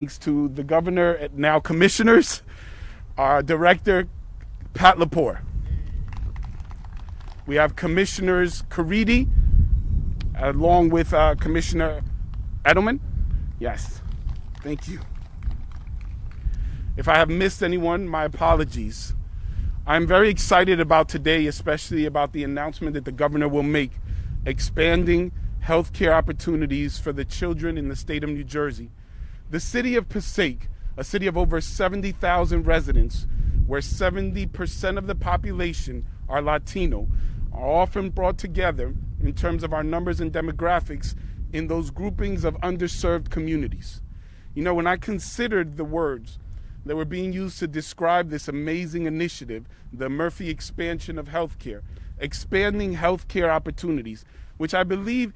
Thanks to the governor, now commissioners, our director, Pat Lepore. We have Commissioners Caridi, along with Commissioner Edelman. Yes, thank you. If I have missed anyone, my apologies. I'm very excited about today, especially about the announcement that the governor will make, expanding healthcare opportunities for the children in the state of New Jersey. The city of Passaic, a city of over 70,000 residents, where 70% of the population are Latino, are often brought together in terms of our numbers and demographics in those groupings of underserved communities. You know, when I considered the words that were being used to describe this amazing initiative, the Murphy expansion of healthcare, expanding healthcare opportunities, which I believe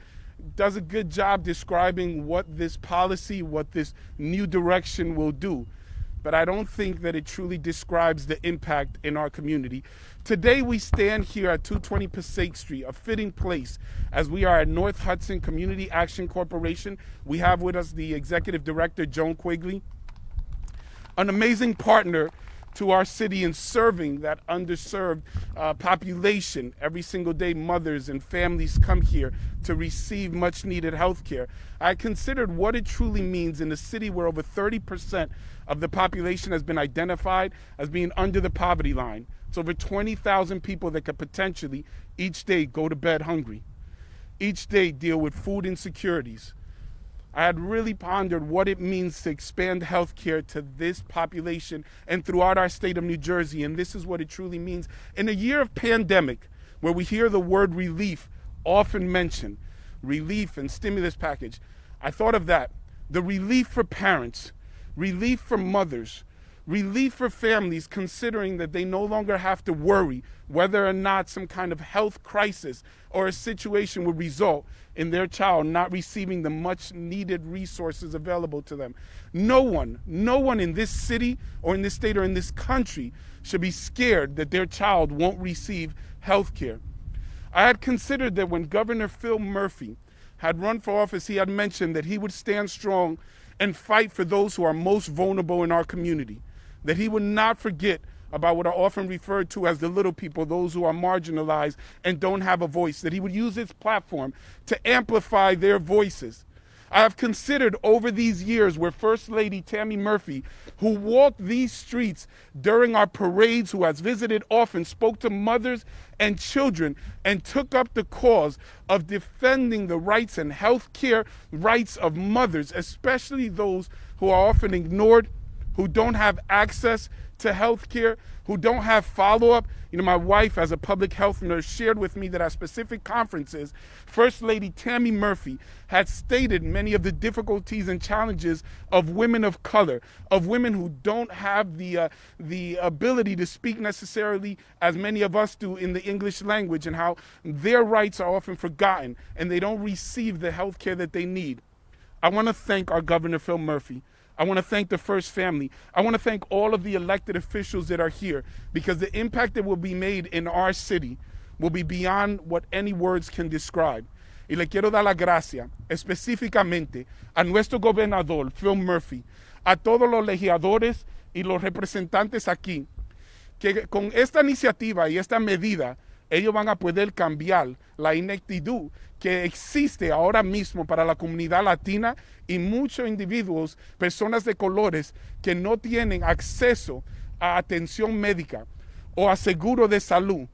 does a good job describing what this policy, what this new direction will do. But I don't think that it truly describes the impact in our community. Today we stand here at 220 Passaic Street, a fitting place, as we are at North Hudson Community Action Corporation. We have with us the Executive Director, Joan Quigley, an amazing partner to our city in serving that underserved population. Every single day, mothers and families come here to receive much needed health care. I considered what it truly means in a city where over 30% of the population has been identified as being under the poverty line. It's over 20,000 people that could potentially each day go to bed hungry, each day deal with food insecurities. I had really pondered what it means to expand healthcare to this population and throughout our state of New Jersey, and this is what it truly means. In a year of pandemic, where we hear the word relief often mentioned, relief and stimulus package, I thought of that. The relief for parents, relief for mothers, relief for families considering that they no longer have to worry whether or not some kind of health crisis or a situation would result in their child not receiving the much needed resources available to them. No one in this city or in this state or in this country should be scared that their child won't receive health care. I had considered that when Governor Phil Murphy had run for office, he had mentioned that he would stand strong and fight for those who are most vulnerable in our community, that he would not forget about what are often referred to as the little people, those who are marginalized and don't have a voice, that he would use his platform to amplify their voices. I have considered over these years where First Lady Tammy Murphy, who walked these streets during our parades, who has visited often, spoke to mothers and children, and took up the cause of defending the rights and health care rights of mothers, especially those who are often ignored, who don't have access to health care, who don't have follow-up. You know, my wife, as a public health nurse, shared with me that at specific conferences, First Lady Tammy Murphy had stated many of the difficulties and challenges of women of color, of women who don't have the ability to speak necessarily as many of us do in the English language, and how their rights are often forgotten and they don't receive the health care that they need. I want to thank our Governor Phil Murphy. I want to thank the First Family. I want to thank all of the elected officials that are here, because the impact that will be made in our city will be beyond what any words can describe. Y le quiero dar la gracia específicamente a nuestro gobernador, Phil Murphy, a todos los legisladores y los representantes aquí, que con esta iniciativa y esta medida, ellos van a poder cambiar la ineptitud que existe ahora mismo para la comunidad latina y muchos individuos, personas de colores, que no tienen acceso a atención médica o a seguro de salud.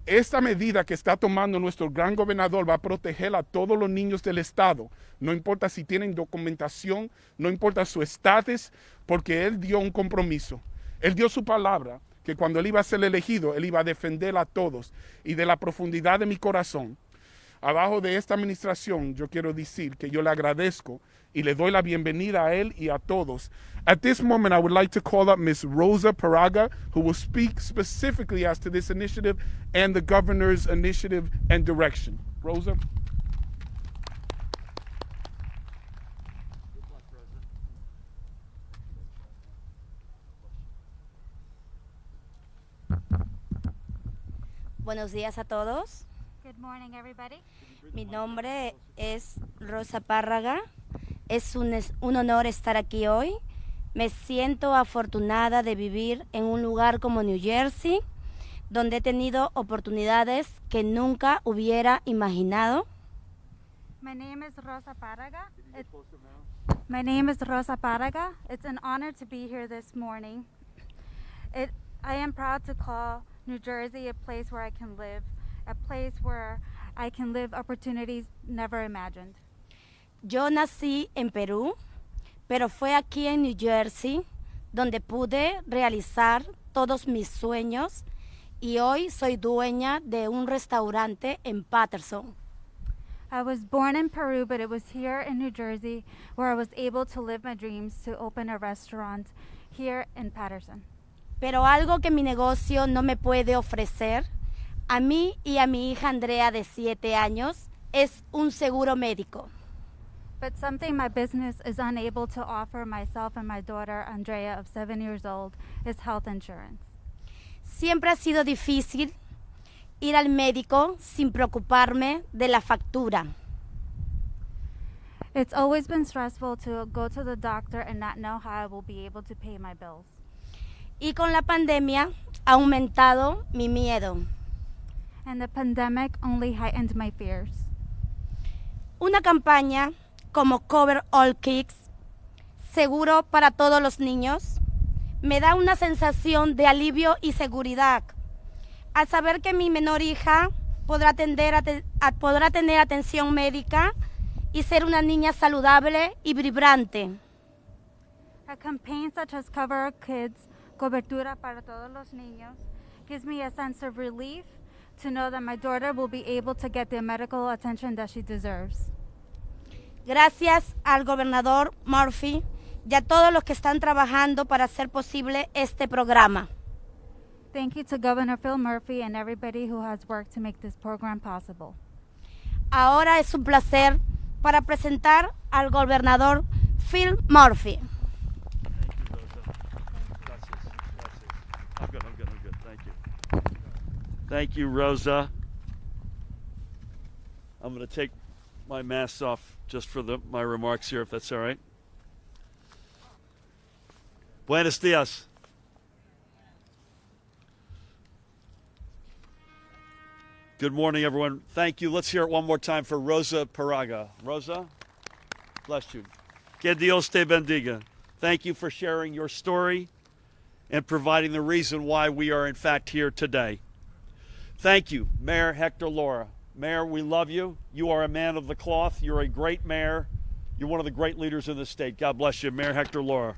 Esta medida que está tomando nuestro gran gobernador va a proteger a todos los niños del estado, no importa si tienen documentación, no importa su estatus, porque él dio un compromiso, él dio su palabra, que cuando él iba a ser elegido, él iba a defender a todos. Y de la profundidad de mi corazón, abajo de esta administración, yo quiero decir que yo le agradezco y le doy la bienvenida a él y a todos. At this moment, I would like to call up Ms. Rosa Paraga, who will speak specifically as to this initiative and the governor's initiative and direction. Rosa. Buenos días a todos. Good morning, everybody. Mi nombre es Rosa Párraga. Es un honor estar aquí hoy Me siento afortunada de vivir en un lugar como New Jersey, donde he tenido oportunidades que nunca hubiera imaginado. My name is Rosa Paraga. My name is Rosa Paraga. It's an honor to be here this morning. I am proud to call New Jersey a place where I can live, a place where I can live opportunities never imagined. Yo nací en Perú, pero fue aquí en New Jersey donde pude realizar todos mis sueños y hoy soy dueña de un restaurante en Paterson. I was born in Peru, but it was here in New Jersey where I was able to live my dreams to open a restaurant here in Paterson. Pero algo que mi negocio no me puede ofrecer a mí y a mi hija Andrea de 7 años es un seguro médico. But something my business is unable to offer myself and my daughter, Andrea, of 7 years old, is health insurance. Siempre ha sido difícil ir al médico sin preocuparme de la factura. It's always been stressful to go to the doctor and not know how I will be able to pay my bills. Y con la pandemia ha aumentado mi miedo. And the pandemic only heightened my fears. Una campaña como Cover All Kids, seguro para todos los niños, me da una sensación de alivio y seguridad al saber que mi menor hija podrá tener atención médica y ser una niña saludable y vibrante. A campaign such as Cover Our Kids, Cobertura para Todos los Niños, gives me a sense of relief to know that my daughter will be able to get the medical attention that she deserves. Gracias al gobernador Murphy y a todos los que están trabajando para hacer posible este programa. Thank you to Governor Phil Murphy and everybody who has worked to make this program possible. Ahora es un placer para presentar al gobernador Phil Murphy. I'm good. Thank you. Thank you, Rosa. I'm going to take my mask off just for my remarks here, if that's all right. Buenos dias. Good morning, everyone. Thank you. Let's hear it one more time for Rosa Paraga. Rosa, bless you. Que Dios te bendiga. Thank you for sharing your story and providing the reason why we are, in fact, here today. Thank you, Mayor Hector Laura. Mayor, we love you. You are a man of the cloth. You're a great mayor. You're one of the great leaders in the state. God bless you, Mayor Hector Laura.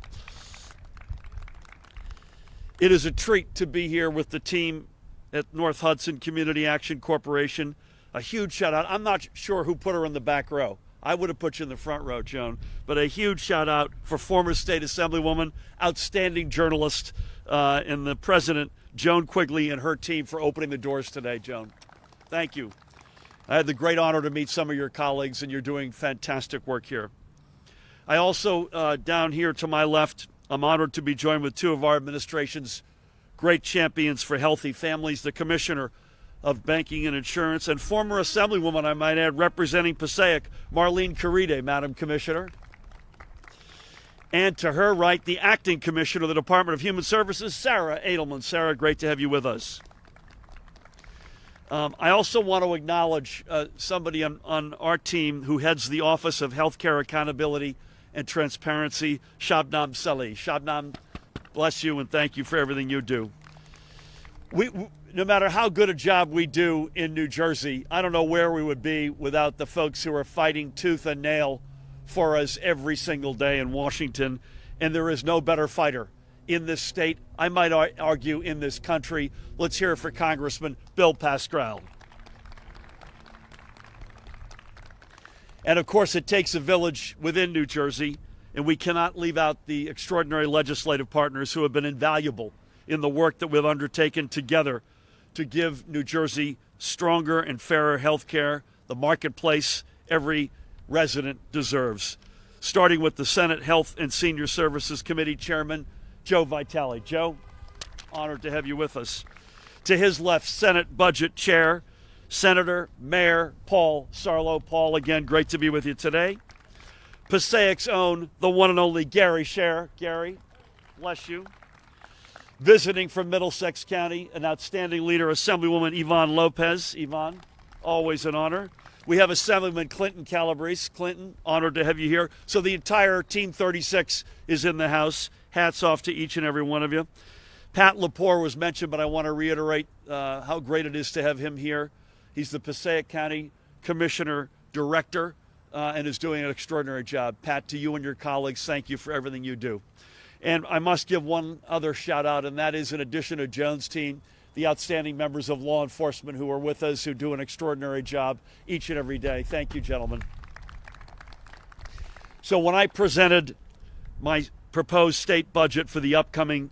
It is a treat to be here with the team at North Hudson Community Action Corporation. A huge shout out. I'm not sure who put her in the back row. I would have put you in the front row, Joan. But a huge shout out for former state assemblywoman, outstanding journalist, and the president, Joan Quigley, and her team for opening the doors today, Joan. Thank you. I had the great honor to meet some of your colleagues, and you're doing fantastic work here. I also, down here to my left, I'm honored to be joined with two of our administration's great champions for healthy families, the Commissioner of Banking and Insurance, and former Assemblywoman, I might add, representing Passaic, Marlene Caride, Madam Commissioner. And to her right, the Acting Commissioner of the Department of Human Services, Sarah Edelman. Sarah, great to have you with us. I also want to acknowledge somebody on our team who heads the Office of Healthcare Accountability and Transparency, Shabnam Saleh. Shabnam, bless you and thank you for everything you do. No matter how good a job we do in New Jersey, I don't know where we would be without the folks who are fighting tooth and nail for us every single day in Washington. And there is no better fighter in this state, I might argue in this country. Let's hear it for Congressman Bill Pascrell. And of course, it takes a village within New Jersey, and we cannot leave out the extraordinary legislative partners who have been invaluable in the work that we've undertaken together to give New Jersey stronger and fairer health care, the marketplace every resident deserves. Starting with the Senate Health and Senior Services Committee Chairman, Joe Vitale. Joe, honored to have you with us. To his left, Senate Budget Chair, Senator Mayor Paul Sarlo. Paul, again, great to be with you today. Passaic's own, the one and only Gary Scher. Gary, bless you. Visiting from Middlesex County, an outstanding leader, Assemblywoman Yvonne Lopez. Yvonne, always an honor. We have Assemblyman Clinton Calabrese. Clinton, honored to have you here. So the entire Team 36 is in the house. Hats off to each and every one of you. Pat Lepore was mentioned, but I want to reiterate how great it is to have him here. He's the Passaic County Commissioner Director and is doing an extraordinary job. Pat, to you and your colleagues, thank you for everything you do. And I must give one other shout out, and that is in addition to Joan's team, the outstanding members of law enforcement who are with us, who do an extraordinary job each and every day. Thank you, gentlemen. So when I presented my proposed state budget for the upcoming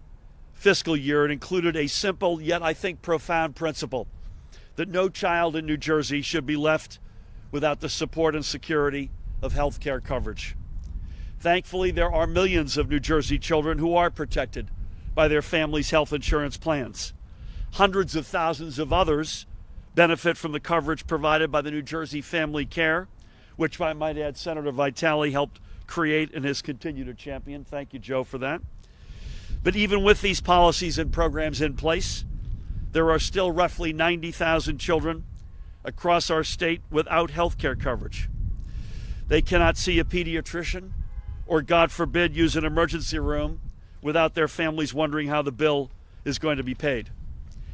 fiscal year, it included a simple yet I think profound principle that no child in New Jersey should be left without the support and security of health care coverage. Thankfully, there are millions of New Jersey children who are protected by their families' health insurance plans. Hundreds of thousands of others benefit from the coverage provided by the New Jersey Family Care, which I might add Senator Vitale helped create and has continued to champion. Thank you, Joe, for that. But even with these policies and programs in place, there are still roughly 90,000 children across our state without health care coverage. They cannot see a pediatrician or, God forbid, use an emergency room without their families wondering how the bill is going to be paid.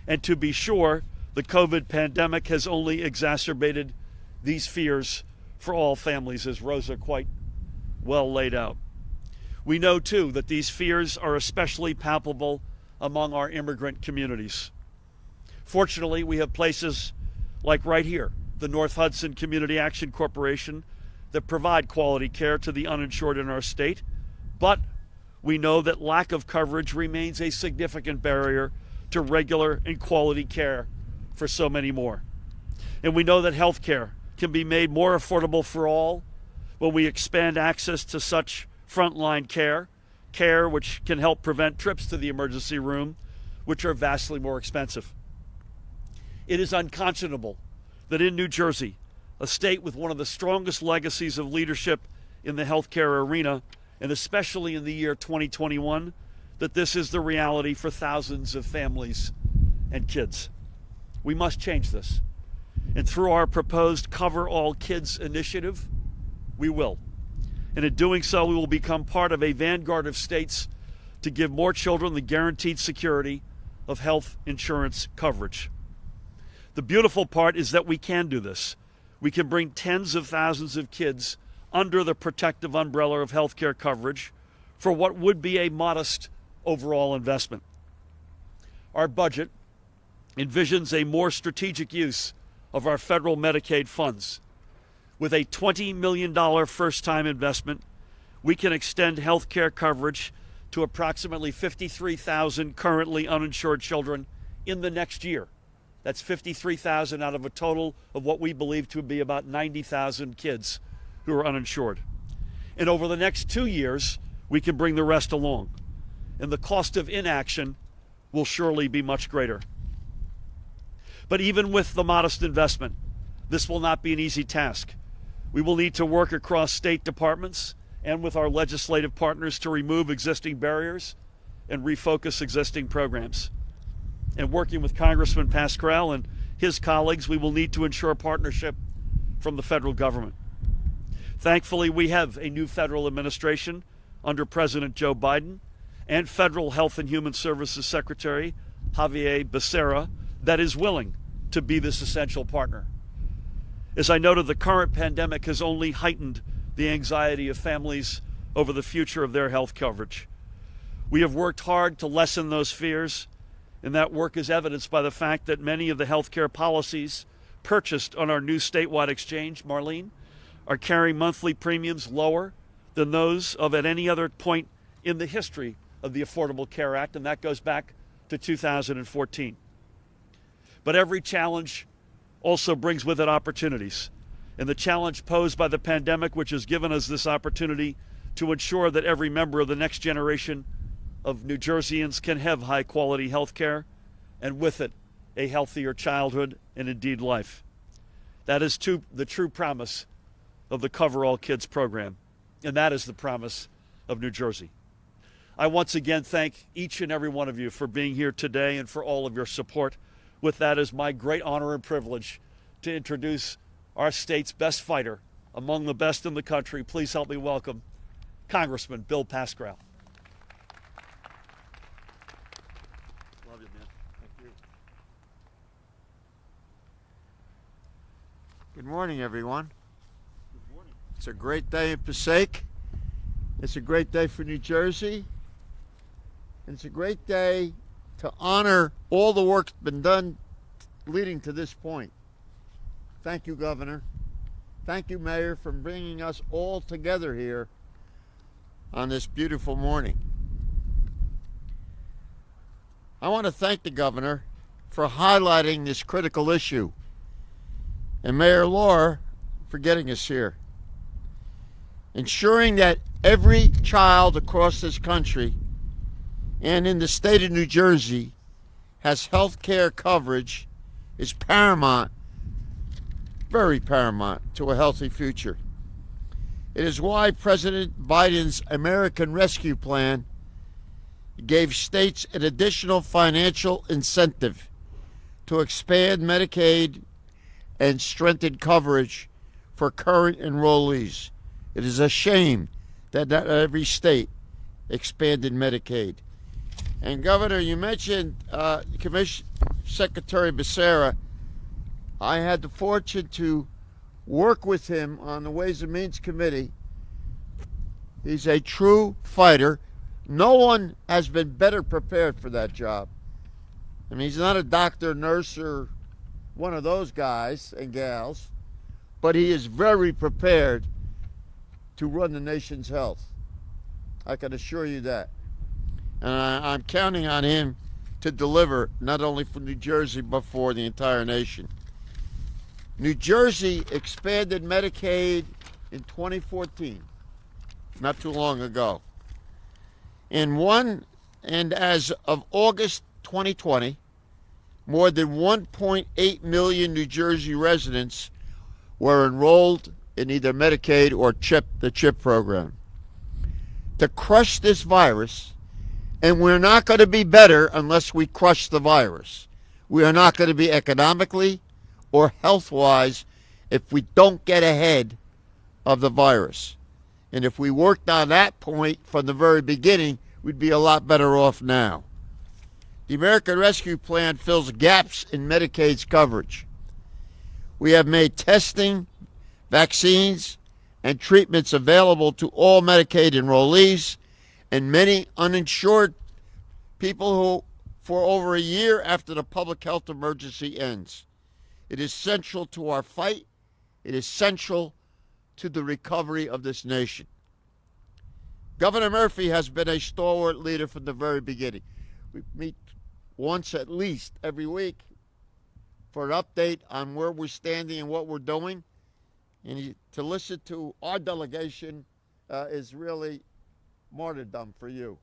And to be sure, the COVID pandemic has only exacerbated these fears for all families, as Rosa quite well laid out. We know, too, that these fears are especially palpable among our immigrant communities. Fortunately, we have places like right here, the North Hudson Community Action Corporation, that provide quality care to the uninsured in our state, but we know that lack of coverage remains a significant barrier to regular and quality care for so many more. And we know that health care can be made more affordable for all when we expand access to such frontline care which can help prevent trips to the emergency room, which are vastly more expensive. It is unconscionable that in New Jersey, a state with one of the strongest legacies of leadership in the healthcare arena, and especially in the year 2021, that this is the reality for thousands of families and kids. We must change this. And through our proposed Cover All Kids initiative, we will. And in doing so, we will become part of a vanguard of states to give more children the guaranteed security of health insurance coverage. The beautiful part is that we can do this. We can bring tens of thousands of kids under the protective umbrella of health care coverage for what would be a modest overall investment. Our budget envisions a more strategic use of our federal Medicaid funds. With a $20 million first-time investment, we can extend health care coverage to approximately 53,000 currently uninsured children in the next year. That's 53,000 out of a total of what we believe to be about 90,000 kids who are uninsured. And over the next 2 years, we can bring the rest along. And the cost of inaction will surely be much greater. But even with the modest investment, this will not be an easy task. We will need to work across state departments and with our legislative partners to remove existing barriers and refocus existing programs. And working with Congressman Pascrell and his colleagues, we will need to ensure partnership from the federal government. Thankfully, we have a new federal administration under President Joe Biden and Federal Health and Human Services Secretary Javier Becerra that is willing to be this essential partner. As I noted, the current pandemic has only heightened the anxiety of families over the future of their health coverage. We have worked hard to lessen those fears, and that work is evidenced by the fact that many of the healthcare policies purchased on our new statewide exchange, Marlene, are carrying monthly premiums lower than those of at any other point in the history of the Affordable Care Act, and that goes back to 2014. But every challenge also brings with it opportunities. And the challenge posed by the pandemic, which has given us this opportunity to ensure that every member of the next generation of New Jerseyans can have high-quality health care, and with it, a healthier childhood and indeed life. That is the true promise of the Cover All Kids program. And that is the promise of New Jersey. I once again thank each and every one of you for being here today and for all of your support. With that, it is my great honor and privilege to introduce our state's best fighter, among the best in the country. Please help me welcome Congressman Bill Pascrell. Love you, man. Thank you. Good morning, everyone. Good morning. It's a great day in Passaic. It's a great day for New Jersey. And it's a great day to honor all the work that's been done leading to this point. Thank you, Governor. Thank you, Mayor, for bringing us all together here on this beautiful morning. I want to thank the Governor for highlighting this critical issue, and Mayor Laura for getting us here. Ensuring that every child across this country and in the state of New Jersey has health care coverage is paramount, very paramount, to a healthy future. It is why President Biden's American Rescue Plan gave states an additional financial incentive to expand Medicaid and strengthen coverage for current enrollees. It is a shame that not every state expanded Medicaid. And Governor, you mentioned Secretary Becerra. I had the fortune to work with him on the Ways and Means Committee. He's a true fighter. No one has been better prepared for that job. I mean, he's not a doctor, nurse, or one of those guys and gals, but he is very prepared to run the nation's health. I can assure you that. And I'm counting on him to deliver, not only for New Jersey, but for the entire nation. New Jersey expanded Medicaid in 2014, not too long ago. And as of August 2020, more than 1.8 million New Jersey residents were enrolled in either Medicaid or the CHIP program. To crush this virus, and we're not going to be better unless we crush the virus. We are not going to be economically or health-wise if we don't get ahead of the virus. And if we worked on that point from the very beginning, we'd be a lot better off now. The American Rescue Plan fills gaps in Medicaid's coverage. We have made testing, vaccines, and treatments available to all Medicaid enrollees and many uninsured people who, for over a year after the public health emergency ends. It is central to our fight. It is central to the recovery of this nation. Governor Murphy has been a stalwart leader from the very beginning. We meet once at least every week for an update on where we're standing and what we're doing. And to listen to our delegation is really martyrdom for you.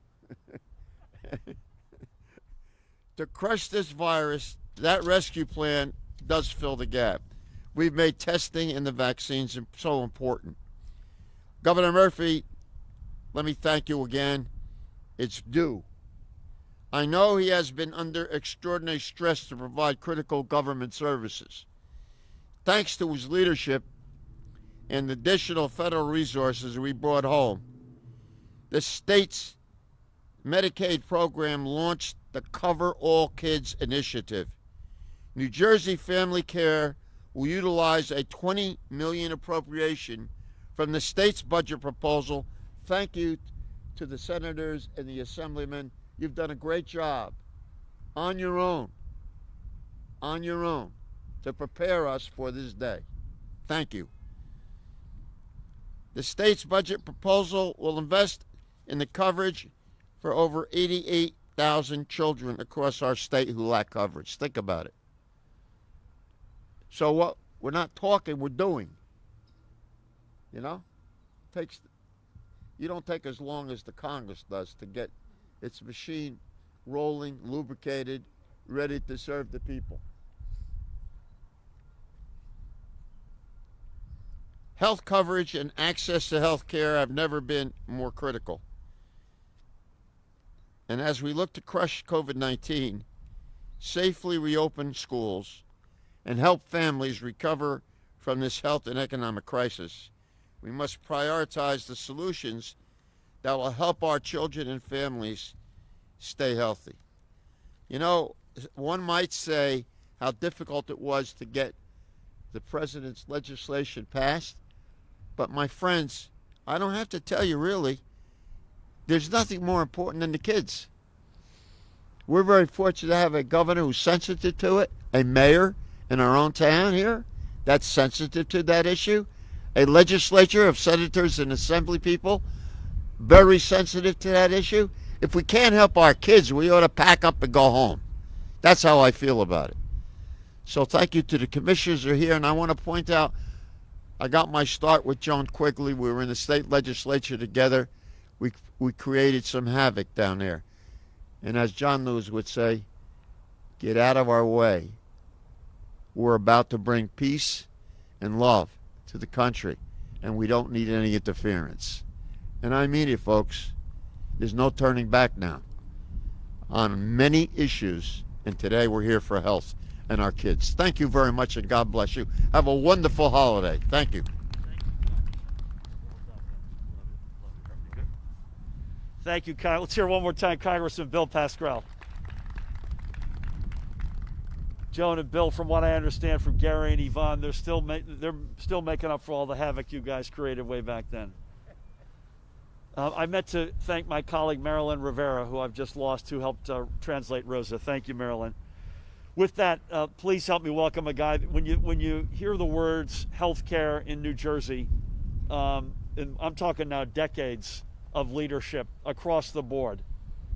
To crush this virus, that rescue plan does fill the gap. We've made testing and the vaccines so important. Governor Murphy, let me thank you again. It's due. I know he has been under extraordinary stress to provide critical government services. Thanks to his leadership and additional federal resources we brought home, the state's Medicaid program launched the Cover All Kids initiative. New Jersey Family Care will utilize a $20 million appropriation from the state's budget proposal. Thank you to the senators and the assemblymen. You've done a great job on your own, to prepare us for this day. Thank you. The state's budget proposal will invest in the coverage for over 88,000 children across our state who lack coverage. Think about it. So what? We're not talking, we're doing. You know? You don't take as long as the Congress does to get its machine rolling, lubricated, ready to serve the people. Health coverage and access to health care have never been more critical. And as we look to crush COVID-19, safely reopen schools, and help families recover from this health and economic crisis, we must prioritize the solutions that will help our children and families stay healthy. You know, one might say how difficult it was to get the president's legislation passed, but my friends, I don't have to tell you really, there's nothing more important than the kids. We're very fortunate to have a governor who's sensitive to it, a mayor in our own town here that's sensitive to that issue, a legislature of senators and assembly people very sensitive to that issue. If we can't help our kids, we ought to pack up and go home. That's how I feel about it. So thank you to the commissioners who are here, and I want to point out, I got my start with Joan Quigley. We were in the state legislature together. We created some havoc down there. And as John Lewis would say, get out of our way. We're about to bring peace and love to the country, and we don't need any interference. And I mean it, folks. There's no turning back now on many issues, and today we're here for health and our kids. Thank you very much, and God bless you. Have a wonderful holiday. Thank you. Thank you, Kyle. Let's hear one more time, Congressman Bill Pascrell. Joan and Bill, from what I understand from Gary and Yvonne, they're still making up for all the havoc you guys created way back then. I meant to thank my colleague Marilyn Rivera, who I've just lost, who helped translate Rosa. Thank you, Marilyn. With that, please help me welcome a guy. When you hear the words healthcare in New Jersey, and I'm talking now decades of leadership across the board,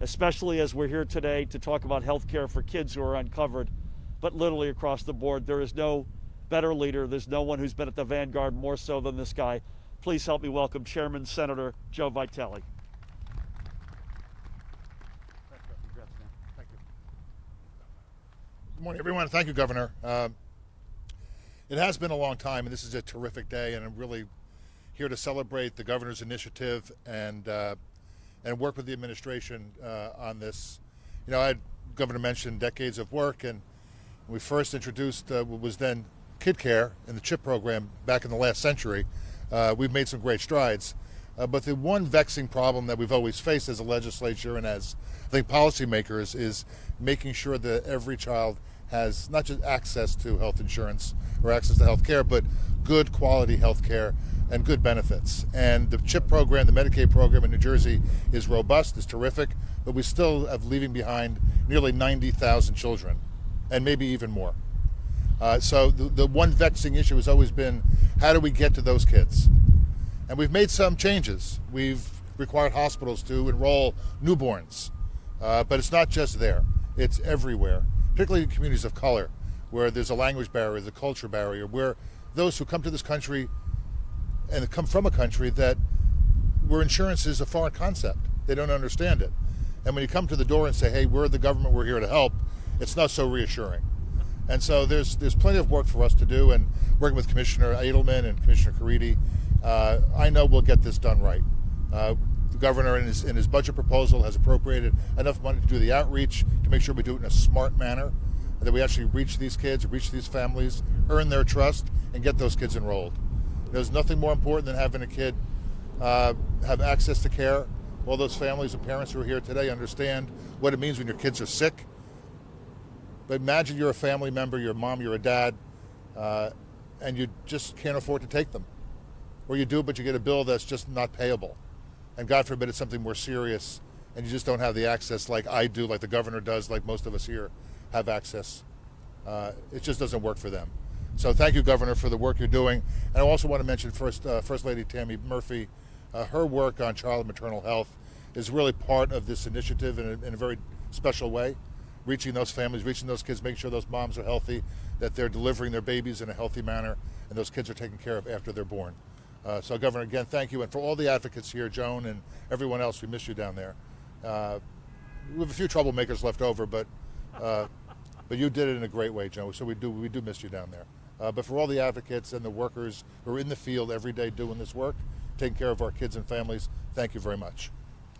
especially as we're here today to talk about healthcare for kids who are uncovered, but literally across the board. There is no better leader. There's no one who's been at the vanguard more so than this guy. Please help me welcome Chairman Senator Joe Vitale. Good morning, everyone. Thank you, Governor. It has been a long time, and this is a terrific day, and I'm really here to celebrate the governor's initiative and work with the administration on this. You know, Governor mentioned decades of work, and when we first introduced what was then Kid Care in the CHIP program back in the last century, we've made some great strides. But the one vexing problem that we've always faced as a legislature and as, I think, policymakers is making sure that every child has not just access to health insurance or access to health care, but good quality health care and good benefits. And the CHIP program, the Medicaid program in New Jersey is robust, is terrific, but we still have leaving behind nearly 90,000 children, and maybe even more. So the one vexing issue has always been, how do we get to those kids? And we've made some changes. We've required hospitals to enroll newborns, but it's not just there. It's everywhere, particularly in communities of color, where there's a language barrier, the culture barrier, where those who come to this country and come from a country where insurance is a foreign concept. They don't understand it. And when you come to the door and say, hey, we're the government, we're here to help, it's not so reassuring. And so there's plenty of work for us to do, and working with Commissioner Edelman and Commissioner Caridi, I know we'll get this done right. The governor in his budget proposal has appropriated enough money to do the outreach, to make sure we do it in a smart manner, and that we actually reach these kids, reach these families, earn their trust, and get those kids enrolled. There's nothing more important than having a kid have access to care. All those families and parents who are here today understand what it means when your kids are sick. But imagine you're a family member, you're a mom, you're a dad, and you just can't afford to take them. Or you do, but you get a bill that's just not payable. And God forbid it's something more serious, and you just don't have the access like I do, like the governor does, like most of us here have access. It just doesn't work for them. So thank you, Governor, for the work you're doing. And I also want to mention First Lady Tammy Murphy. Her work on child and maternal health is really part of this initiative in a very special way. Reaching those families, reaching those kids, making sure those moms are healthy, that they're delivering their babies in a healthy manner, and those kids are taken care of after they're born. So, Governor, again, thank you. And for all the advocates here, Joan and everyone else, we miss you down there. We have a few troublemakers left over, but you did it in a great way, Joan. So we do miss you down there. but for all the advocates and the workers who are in the field every day doing this work, taking care of our kids and families, thank you very much.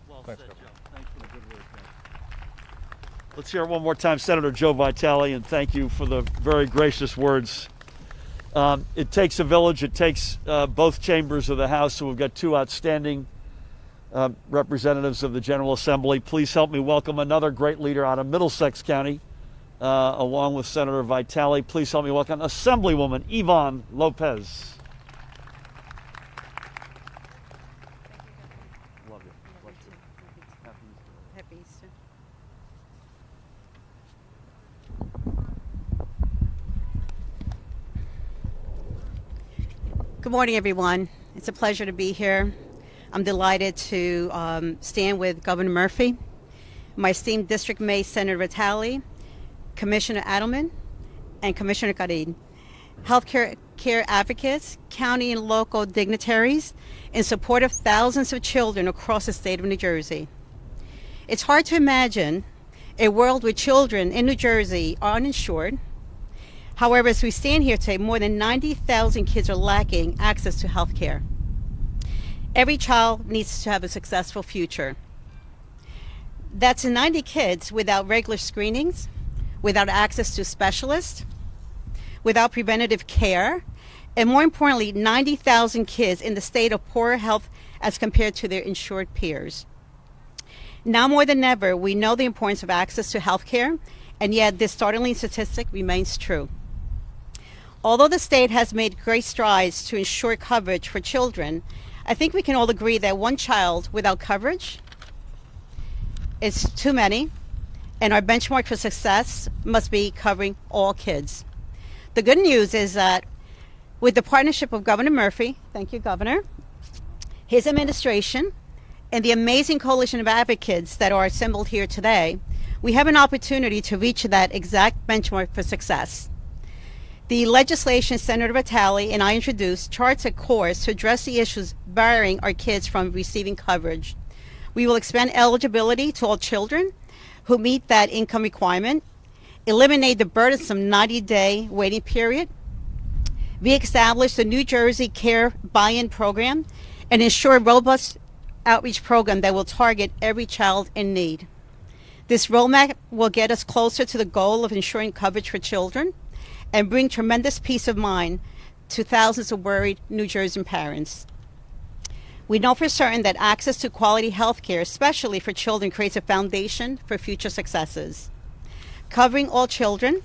Well Thanks, said, Governor. Joe. Thanks for the good work. Let's hear it one more time, Senator Joe Vitale, and thank you for the very gracious words. It takes a village. It takes both chambers of the House, so we've got two outstanding representatives of the General Assembly. Please help me welcome another great leader out of Middlesex County, along with Senator Vitale. Please help me welcome Assemblywoman Yvonne Lopez. Love you. Love you. Happy Easter. Good morning, everyone. It's a pleasure to be here. I'm delighted to stand with Governor Murphy, my esteemed District Mate Senator Vitale, Commissioner Adelman, and Commissioner Karid, healthcare advocates, county and local dignitaries, in support of thousands of children across the state of New Jersey. It's hard to imagine a world where children in New Jersey are uninsured. However, as we stand here today, more than 90,000 kids are lacking access to health care. Every child needs to have a successful future. That's 90 kids without regular screenings, without access to specialists, without preventative care, and more importantly, 90,000 kids in the state of poor health as compared to their insured peers. Now more than ever, we know the importance of access to health care, and yet this startling statistic remains true. Although the state has made great strides to ensure coverage for children, I think we can all agree that one child without coverage is too many, and our benchmark for success must be covering all kids. The good news is that with the partnership of Governor Murphy, thank you, Governor, his administration, and the amazing coalition of advocates that are assembled here today, we have an opportunity to reach that exact benchmark for success. The legislation Senator Vitale and I introduced charts a course to address the issues barring our kids from receiving coverage. We will expand eligibility to all children who meet that income requirement, eliminate the burdensome 90-day waiting period, reestablish the New Jersey Care Buy-in Program, and ensure a robust outreach program that will target every child in need. This roadmap will get us closer to the goal of ensuring coverage for children and bring tremendous peace of mind to thousands of worried New Jersey parents. We know for certain that access to quality health care, especially for children, creates a foundation for future successes. Covering all children,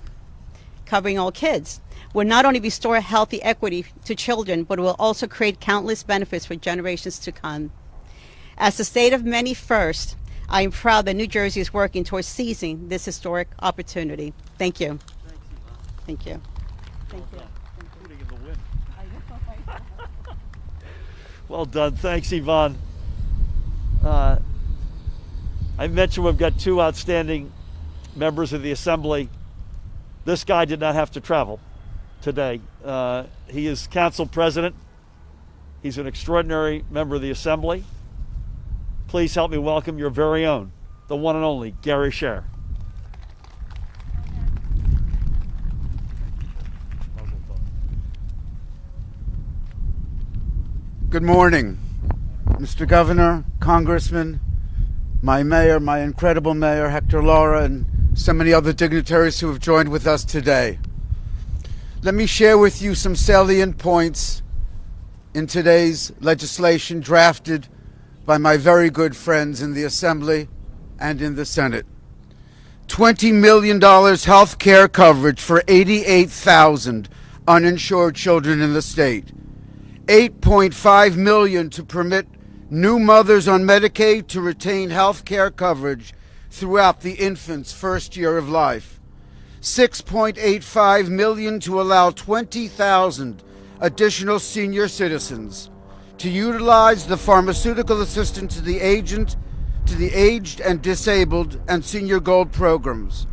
covering all kids, will not only restore healthy equity to children, but will also create countless benefits for generations to come. As the state of many firsts, I am proud that New Jersey is working towards seizing this historic opportunity. Thank you. Thank you. Thank you. Including in the win. Well done. Thanks, Yvonne. I mentioned we've got two outstanding members of the Assembly. This guy did not have to travel today. He is Council President. He's an extraordinary member of the Assembly. Please help me welcome your very own, the one and only, Gary Scher. Good morning, Mr. Governor, Congressman, my mayor, my incredible mayor, Hector Lara, and so many other dignitaries who have joined with us today. Let me share with you some salient points in today's legislation drafted by my very good friends in the Assembly and in the Senate. $20 million health care coverage for 88,000 uninsured children in the state. $8.5 million to permit new mothers on Medicaid to retain health care coverage throughout the infant's first year of life. $6.85 million to allow 20,000 additional senior citizens to utilize the pharmaceutical assistance to the aged and disabled and senior gold programs.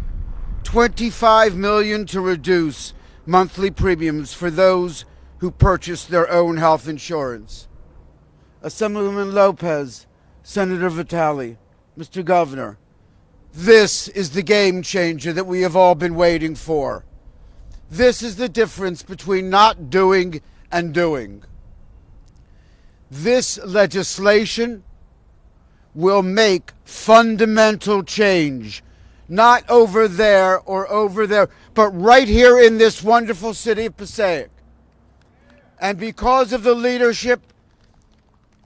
$25 million to reduce monthly premiums for those who purchase their own health insurance. Assemblywoman Lopez, Senator Vitale, Mr. Governor, this is the game changer that we have all been waiting for. This is the difference between not doing and doing. This legislation will make fundamental change, not over there or over there, but right here in this wonderful city of Passaic. And because of the leadership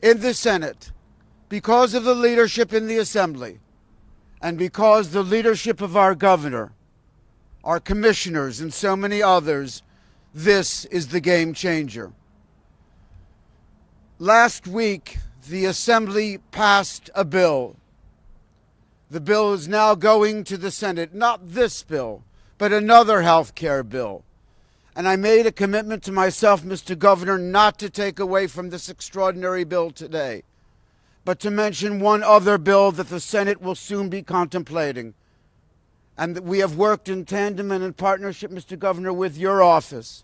in the Senate, because of the leadership in the Assembly, and because the leadership of our governor, our commissioners, and so many others, this is the game changer. Last week, the Assembly passed a bill. The bill is now going to the Senate, not this bill, but another health care bill. And I made a commitment to myself, Mr. Governor, not to take away from this extraordinary bill today, but to mention one other bill that the Senate will soon be contemplating, and that we have worked in tandem and in partnership, Mr. Governor, with your office.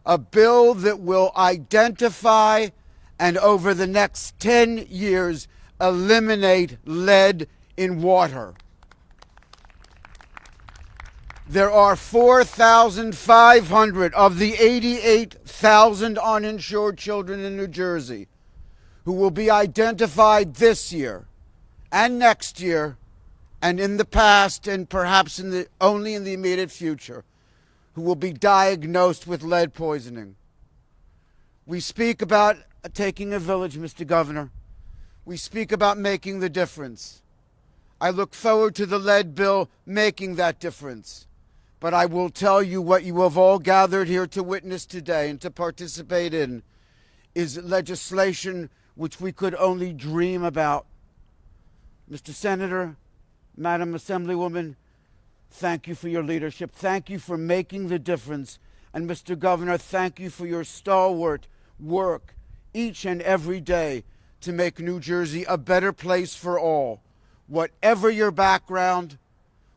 A bill that will identify and over the next 10 years eliminate lead in water. There are 4,500 of the 88,000 uninsured children in New Jersey who will be identified this year and next year and in the past and perhaps only in the immediate future, who will be diagnosed with lead poisoning. We speak about taking a village, Mr. Governor. We speak about making the difference. I look forward to the lead bill making that difference. But I will tell you what you have all gathered here to witness today and to participate in is legislation which we could only dream about. Mr. Senator, Madam Assemblywoman, thank you for your leadership. Thank you for making the difference. And Mr. Governor, thank you for your stalwart work each and every day to make New Jersey a better place for all. Whatever your background,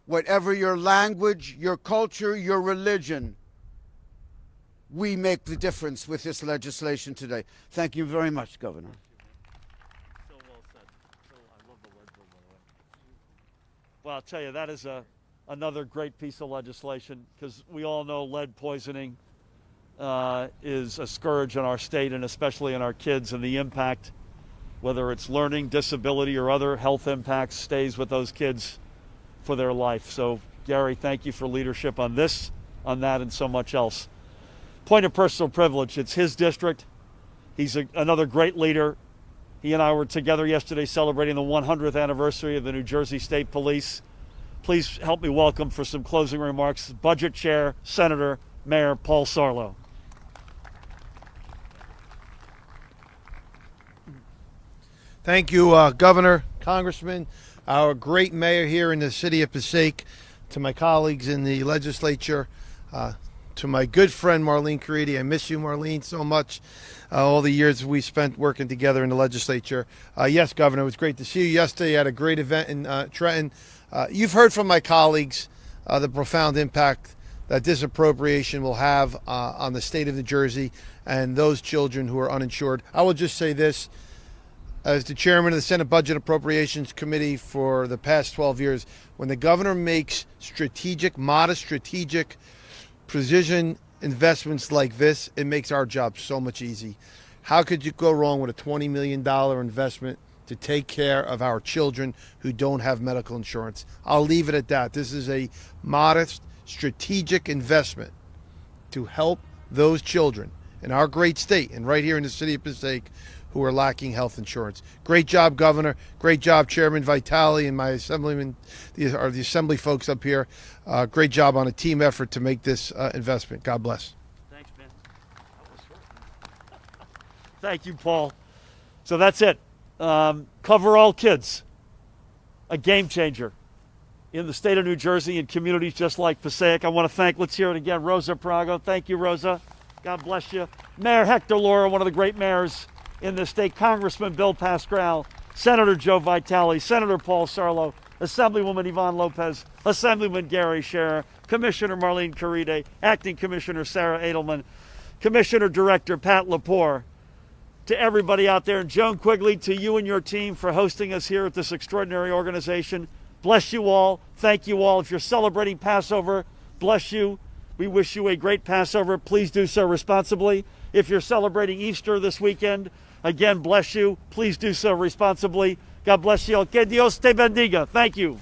whatever your language, your culture, your religion, we make the difference with this legislation today. Thank you very much, Governor. So well said. I love the lead bill, by the way. Well, I'll tell you, that is another great piece of legislation, because we all know lead poisoning is a scourge in our state, and especially in our kids, and the impact, whether it's learning, disability, or other health impacts, stays with those kids for their life. So, Gary, thank you for leadership on this, on that, and so much else. Point of personal privilege, it's his district. He's another great leader. He and I were together yesterday celebrating the 100th anniversary of the New Jersey State Police. Please help me welcome for some closing remarks, Budget Chair, Senator, Mayor Paul Sarlo. Thank you, Governor, Congressman, our great mayor here in the city of Passaic, to my colleagues in the legislature, to my good friend Marlene Caridi. I miss you, Marlene, so much. All the years we spent working together in the legislature. Yes, Governor, it was great to see you yesterday at a great event in Trenton. You've heard from my colleagues the profound impact that this appropriation will have on the state of New Jersey and those children who are uninsured. I will just say this. As the chairman of the Senate Budget Appropriations Committee for the past 12 years, when the governor makes modest strategic precision investments like this, it makes our job so much easy. How could you go wrong with a $20 million investment to take care of our children who don't have medical insurance? I'll leave it at that. This is a modest strategic investment to help those children in our great state and right here in the city of Passaic who are lacking health insurance. Great job, Governor. Great job, Chairman Vitale and my assemblyman, the assembly folks up here. Great job on a team effort to make this investment. God bless. Thanks, man. That was short. Thank you, Paul. So that's it. Cover All Kids, a game changer in the state of New Jersey and communities just like Passaic. I want to thank, let's hear it again, Rosa Prago. Thank you, Rosa. God bless you. Mayor Hector Laura, one of the great mayors in the state, Congressman Bill Pascrell, Senator Joe Vitale, Senator Paul Sarlo, Assemblywoman Yvonne Lopez, Assemblyman Gary Scherer, Commissioner Marlene Caride, Acting Commissioner Sarah Edelman, Commissioner Director Pat Lepore, to everybody out there, and Joan Quigley, to you and your team for hosting us here at this extraordinary organization. Bless you all. Thank you all. If you're celebrating Passover, bless you. We wish you a great Passover. Please do so responsibly. If you're celebrating Easter this weekend, again, bless you. Please do so responsibly. God bless you. Que Dios te bendiga. Thank you.